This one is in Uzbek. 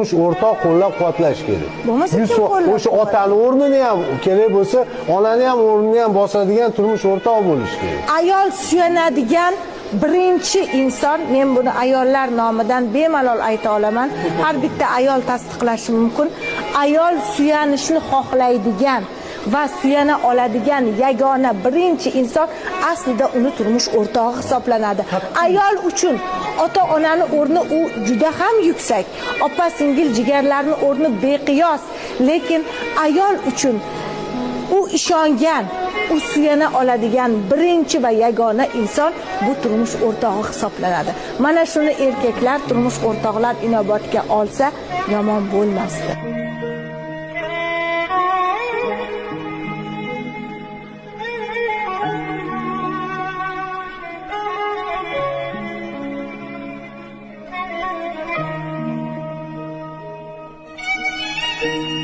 turmush o'rtoq qo'llab-quvvatlash kerak. Bo'lmasa kim qo'llab-quvvatlaydi? O'sha otani o'rnini ham kerak bo'lsa, onani ham o'rnini ham bosadigan turmush o'rtoq bo'lishi kerak. Ayol suyanadigan birinchi inson, men buni ayollar nomidan bemalol ayta olaman. Har bitta ayol tasdiqlashi mumkin. Ayol suyanishni xohlaydigan va suyana oladigan yagona birinchi inson aslida uni turmush o'rtog'i hisoblanadi. Ayol uchun ota-onani o'rni u juda ham yuksak. Opa-singil jigarlarning o'rni beqiyos, lekin ayol uchun u ishongan, u suyana oladigan birinchi va yagona inson bu turmush o'rtog'i hisoblanadi. Mana shuni erkaklar, turmush o'rtoqlar inobatga olsa yomon bo'lmasdi. Thank you.